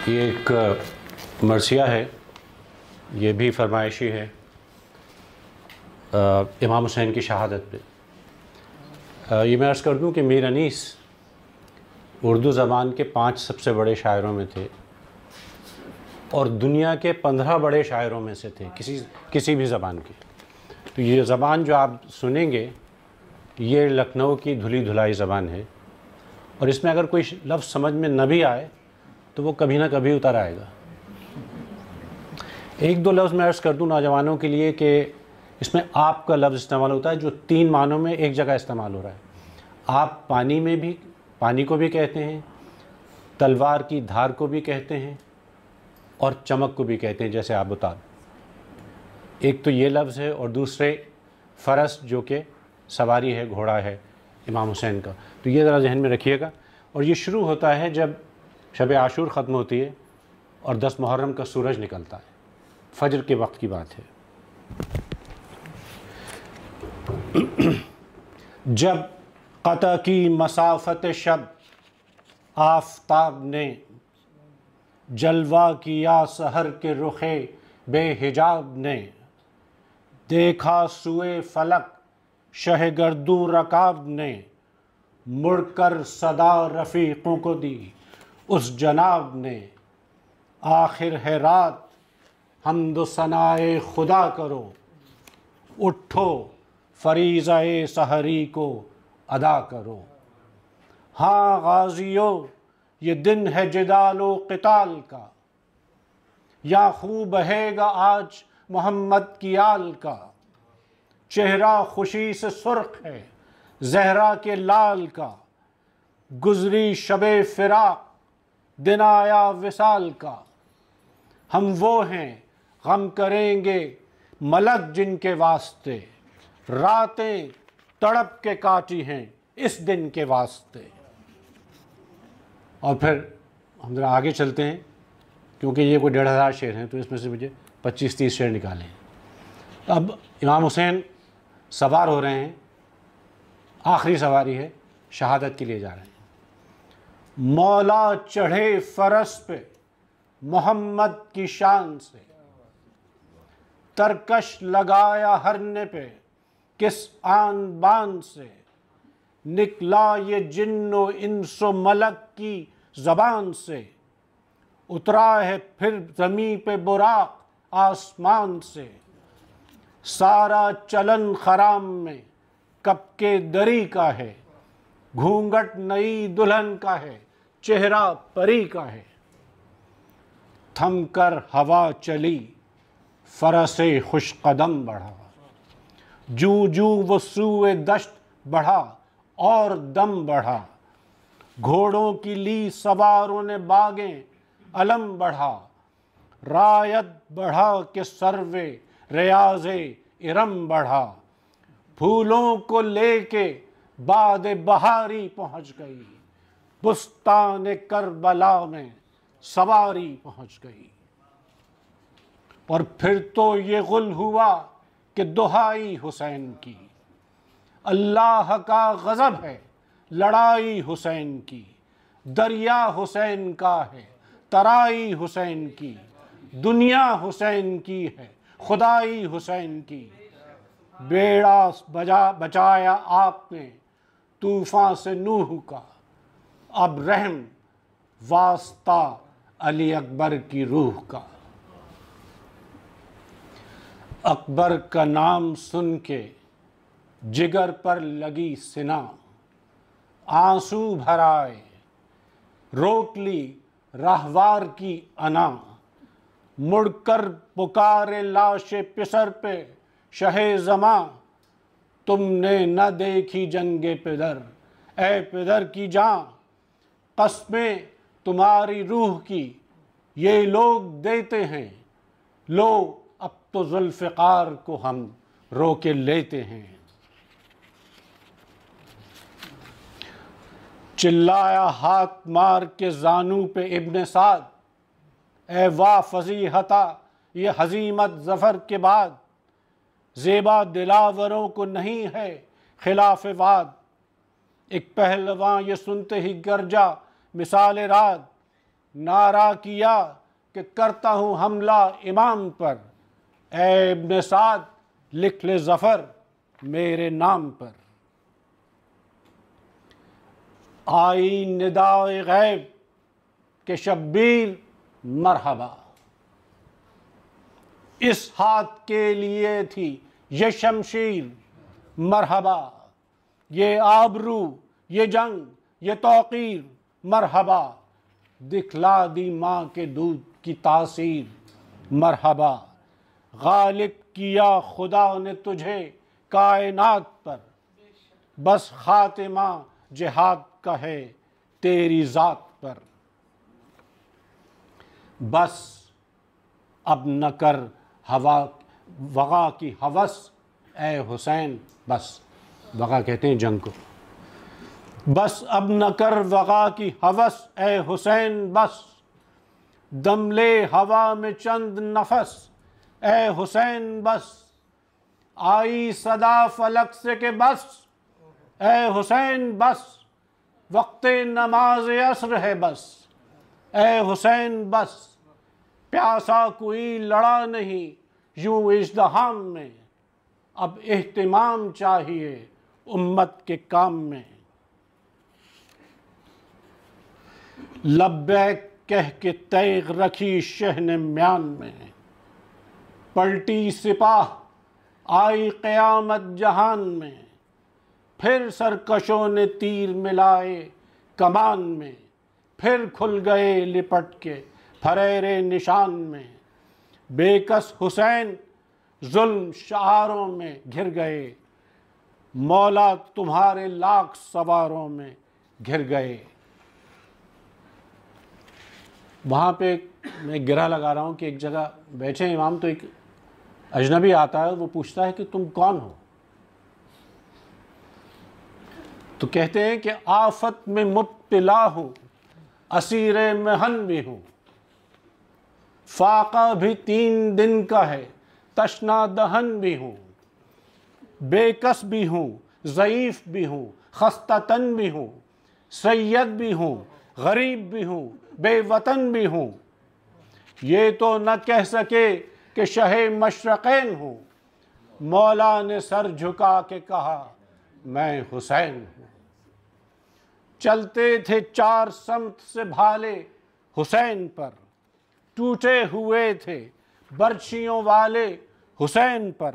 یہ ایک مرثیہ ہے، یہ بھی فرمائشی ہے امام حسین کی شہادت پہ۔ یہ میں عرض کر دوں کہ میر انیس اردو زبان کے 5 سب سے بڑے شاعروں میں تھے اور دنیا کے 15 بڑے شاعروں میں سے تھے کسی بھی زبان کی۔ تو یہ زبان جو آپ سنیں گے یہ لکھنؤ کی دھلی دھلائی زبان ہے، اور اس میں اگر کوئی لفظ سمجھ میں نہ بھی آئے تو وہ کبھی نہ کبھی اتر آئے گا۔ ایک دو لفظ میں عرض کر دوں نوجوانوں کے لیے کہ اس میں آپ کا لفظ استعمال ہوتا ہے جو 3 معنوں میں ایک جگہ استعمال ہو رہا ہے۔ آپ پانی کو بھی کہتے ہیں، تلوار کی دھار کو بھی کہتے ہیں، اور چمک کو بھی کہتے ہیں، جیسے آب-و-تاب۔ ایک تو یہ لفظ ہے، اور دوسرے فرس جو کہ سواری ہے، گھوڑا ہے امام حسین کا۔ تو یہ ذرا ذہن میں رکھیے گا۔ اور یہ شروع ہوتا ہے جب شب عاشور ختم ہوتی ہے اور 10 محرم کا سورج نکلتا ہے، فجر کے وقت کی بات ہے۔ جب قطع کی مسافت شب آفتاب نے جلوہ کیا سحر کے رخ بے حجاب نے، دیکھا سوئے فلک شہ گردو رکاب نے، مڑ کر صدا رفیقوں کو دی اس جناب نے، آخر ہے رات حمد و ثنائے خدا کرو، اٹھو فریضہ سحری کو ادا کرو۔ ہاں غازیو یہ دن ہے جدال و قتال کا، یا خوں بہے گا آج محمد کی آل کا، چہرہ خوشی سے سرخ ہے زہرا کے لال کا، گزری شب فراق دن آیا وصال کا، ہم وہ ہیں غم کریں گے ملک جن کے واسطے، راتیں تڑپ کے کاٹی ہیں اس دن کے واسطے۔ اور پھر ہم ذرا آگے چلتے ہیں، کیونکہ یہ کوئی 1500 شعر ہیں، تو اس میں سے مجھے 25-30 شعر نکالے ہیں۔ تو اب امام حسین سوار ہو رہے ہیں، آخری سواری ہے، شہادت کے لیے جا رہے ہیں۔ مولا چڑھے فرس پہ محمد کی شان سے، ترکش لگایا ہرنے پہ کس آن بان سے، نکلا یہ جن و انس و ملک کی زبان سے، اترا ہے پھر زمیں پہ براق آسمان سے، سارا چلن خرام میں کب کے دری کا ہے، گھونگھٹ نئی دلہن کا ہے چہرہ پری کا ہے، تھم کر ہوا چلی فرس خوش قدم بڑھا، جو جو وہ سوئے دشت بڑھا اور دم بڑھا، گھوڑوں کی لی سواروں نے باغیں علم بڑھا، رایت بڑھا کہ سروے ریاض ارم بڑھا، پھولوں کو لے کے باد بہاری پہنچ گئی، بستان کربلا میں سواری پہنچ گئی۔ اور پھر تو یہ غل ہوا کہ دہائی حسین کی، اللہ کا غضب ہے لڑائی حسین کی، دریا حسین کا ہے ترائی حسین کی، دنیا حسین کی ہے خدائی حسین کی، بیڑا بچایا آپ نے طوفان سے نوح کا، اب رحم واسطہ علی اکبر کی روح کا۔ اکبر کا نام سن کے جگر پر لگی سنا، آنسو بھر آئے روک لی راہوار کی انا، مڑ کر پکارے لاش پسر پہ شہ زماں، تم نے نہ دیکھی جنگ پدر اے پدر کی جاں، قسمیں تمہاری روح کی یہ لوگ دیتے ہیں، لو اب تو ذوالفقار کو ہم رو کے لیتے ہیں۔ چلایا ہاتھ مار کے زانو پہ ابن سعد، اے واہ فضیحتہ یہ ہزیمت ظفر کے بعد، زیبا دلاوروں کو نہیں ہے خلاف وعد، ایک پہلواں یہ سنتے ہی گرجا مثال رعد، نعرہ کیا کہ کرتا ہوں حملہ امام پر، اے ابن سعد لکھ لے ظفر میرے نام پر۔ آئی ندائے غیب کہ شبیر مرحبا، اس ہاتھ کے لیے تھی یہ شمشیر مرحبا، یہ آبرو یہ جنگ یہ توقیر مرحبا، دکھلا دی ماں کے دودھ کی تاثیر مرحبا، غالب کیا خدا نے تجھے کائنات پر، بس خاتمہ جہاد کا ہے تیری ذات پر، بس اب نہ کر وغا کی ہوس اے حسین، بس وغا کہتے ہیں جنگ کو، بس اب نہ کر وغا کی ہوس اے حسین، بس دم لے ہوا میں چند نفس اے حسین، بس آئی صدا فلک سے کہ بس اے حسین، بس وقت نماز عصر ہے بس اے حسین، بس پیاسا کوئی لڑا نہیں یوں ازدحام میں، اب اہتمام چاہیے امت کے کام میں، لبیک کہہ کے تیغ رکھی شہن میان میں، پلٹی سپاہ آئی قیامت جہان میں، پھر سرکشوں نے تیر ملائے کمان میں، پھر کھل گئے لپٹ کے پھریرے نشان میں، بے کس حسین ظلم شعاروں میں گھر گئے، مولا تمہارے لاکھ سواروں میں گھر گئے۔ وہاں پہ میں گرہ لگا رہا ہوں کہ ایک جگہ بیٹھے ہیں امام، تو ایک اجنبی آتا ہے، وہ پوچھتا ہے کہ تم کون ہو؟ تو کہتے ہیں کہ آفت میں مبتلا ہوں، اسیر محن بھی ہوں، فاقہ بھی 3 دن کا ہے تشنا دہن بھی ہوں، بے کس بھی ہوں ضعیف بھی ہوں خستہ تن بھی ہوں، سید بھی ہوں غریب بھی ہوں بے وطن بھی ہوں، یہ تو نہ کہہ سکے کہ شہ مشرقین ہوں، مولا نے سر جھکا کے کہا میں حسین ہوں، چلتے تھے 4 سمت سے بھالے حسین پر، ٹوٹے ہوئے تھے برچھیوں والے حسین پر،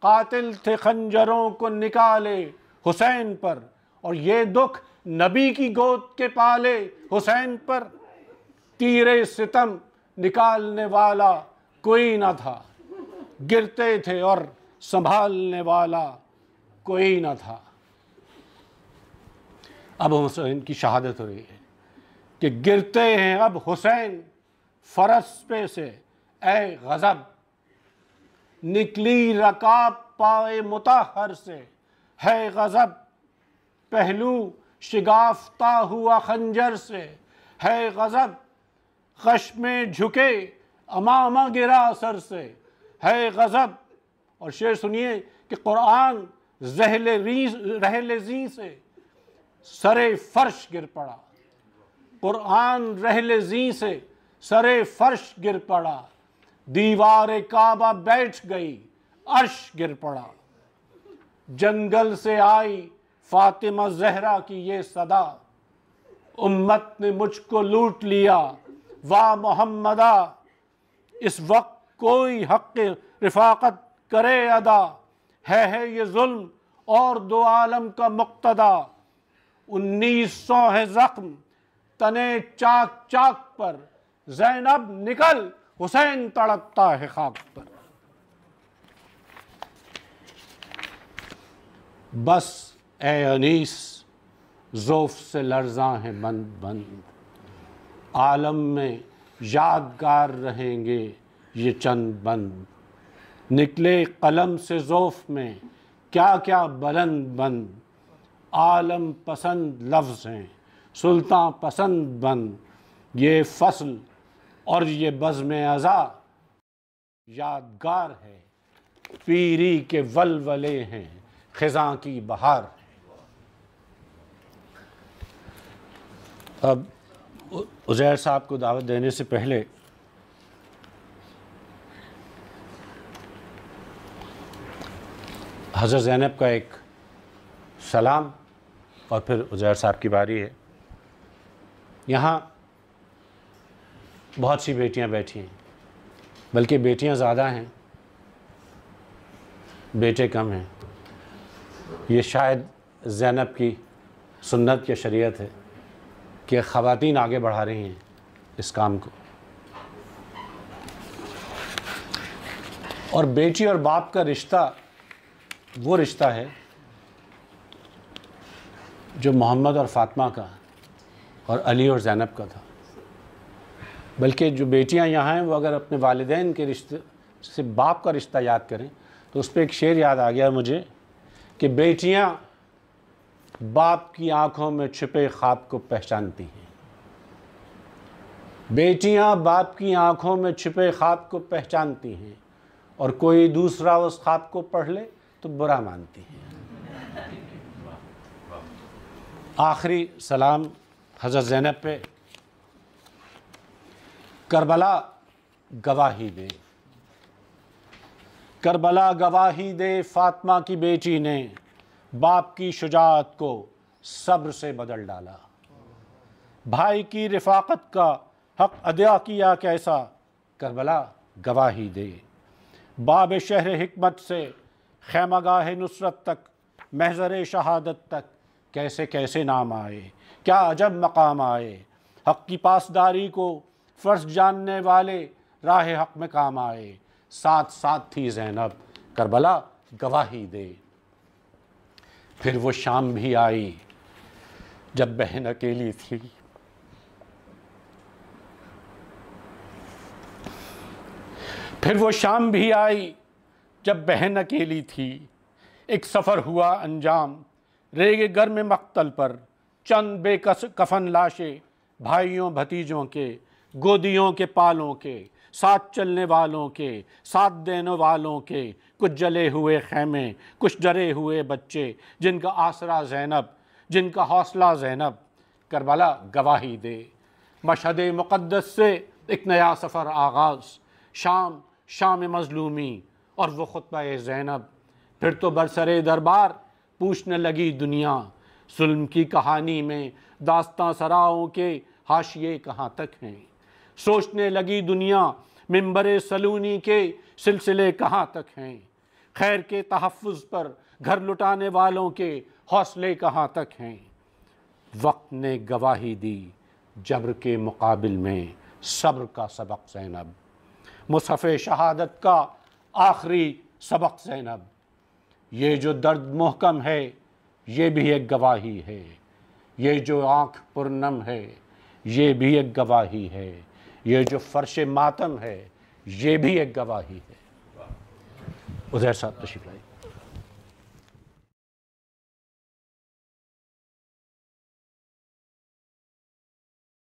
قاتل تھے خنجروں کو نکالے حسین پر، اور یہ دکھ نبی کی گود کے پالے حسین پر، تیرے ستم نکالنے والا کوئی نہ تھا، گرتے تھے اور سنبھالنے والا کوئی نہ تھا۔ اب حسین کی شہادت ہو رہی ہے کہ گرتے ہیں اب حسین فرس پہ سے اے غضب، نکلی رکاب پائے مطہر سے ہے غضب، پہلو شگافتہ ہوا خنجر سے ہے غضب، غش میں جھکے امامہ گرا سر سے ہے غضب۔ اور شعر سنیے کہ قرآن رحل زی سے سرے فرش گر پڑا، قرآن رحل زی سے سرے فرش گر پڑا، دیوار کعبہ بیٹھ گئی عرش گر پڑا، جنگل سے آئی فاطمہ زہرا کی یہ صدا، امت نے مجھ کو لوٹ لیا واہ محمدہ، اس وقت کوئی حق رفاقت کرے ادا، ہے یہ ظلم اور 2 عالم کا مقتدا، 1900 ہے زخم تنے چاک چاک پر، زینب نکل حسین تڑپتا ہے خاک پر۔ بس اے انیس زوف سے لرزاں ہیں بند بند، عالم میں یادگار رہیں گے یہ چند بند، نکلے قلم سے زوف میں کیا کیا بلند بند، عالم پسند لفظ ہیں سلطان پسند بند، یہ فصل اور یہ بزم ازا یادگار ہے، پیری کے ولولے ہیں خزاں کی بہار۔ اب عزیر صاحب کو دعوت دینے سے پہلے حضرت زینب کا ایک سلام اور پھر عزیر صاحب کی باری ہے۔ یہاں بہت سی بیٹیاں بیٹھی ہیں، بلکہ بیٹیاں زیادہ ہیں، بیٹے کم ہیں۔ یہ شاید زینب کی سنت یا شریعت ہے کہ خواتین آگے بڑھا رہی ہیں اس کام کو۔ اور بیٹی اور باپ کا رشتہ وہ رشتہ ہے جو محمد اور فاطمہ کا اور علی اور زینب کا تھا۔ بلکہ جو بیٹیاں یہاں ہیں وہ اگر اپنے والدین کے رشتے سے باپ کا رشتہ یاد کریں تو اس پہ ایک شعر یاد آ گیا مجھے کہ بیٹیاں باپ کی آنکھوں میں چھپے خواب کو پہچانتی ہیں۔ بیٹیاں باپ کی آنکھوں میں چھپے خواب کو پہچانتی ہیں، اور کوئی دوسرا اس خواب کو پڑھ لے تو برا مانتی ہیں۔ آخری سلام حضرت زینب پہ۔ کربلا گواہی دے، کربلا گواہی دے، فاطمہ کی بیٹی نے باپ کی شجاعت کو صبر سے بدل ڈالا۔ بھائی کی رفاقت کا حق ادا کیا کیسا، کربلا گواہی دے۔ باب شہر حکمت سے خیمہ گاہ نصرت تک، محضر شہادت تک کیسے کیسے نام آئے، کیا عجب مقام آئے۔ حق کی پاسداری کو فرض جاننے والے راہ حق میں کام آئے، ساتھ ساتھ تھی زینب، کربلا گواہی دے۔ پھر وہ شام بھی آئی جب بہن اکیلی تھی، پھر وہ شام بھی آئی جب بہن اکیلی تھی۔ ایک سفر ہوا انجام ریگ گرم مقتل پر، چند بے کفن لاشیں بھائیوں بھتیجوں کے، گودیوں کے پالوں کے، ساتھ چلنے والوں کے، ساتھ دینے والوں کے، کچھ جلے ہوئے خیمے، کچھ ڈرے ہوئے بچے، جن کا آسرا زینب، جن کا حوصلہ زینب، کربلا گواہی دے۔ مشہد مقدس سے ایک نیا سفر آغاز، شام مظلومی اور وہ خطبہ زینب۔ پھر تو برسرے دربار پوچھنے لگی دنیا، ظلم کی کہانی میں داستاں سراؤں کے حاشیے کہاں تک ہیں۔ سوچنے لگی دنیا منبر سلونی کے سلسلے کہاں تک ہیں۔ خیر کے تحفظ پر گھر لٹانے والوں کے حوصلے کہاں تک ہیں۔ وقت نے گواہی دی جبر کے مقابل میں صبر کا سبق زینب، مصحف شہادت کا آخری سبق زینب۔ یہ جو درد محکم ہے یہ بھی ایک گواہی ہے، یہ جو آنکھ پرنم ہے یہ بھی ایک گواہی ہے، یہ جو فرش ماتم ہے یہ بھی ایک گواہی ہے۔ عزیر صاحب تشریف لائیں۔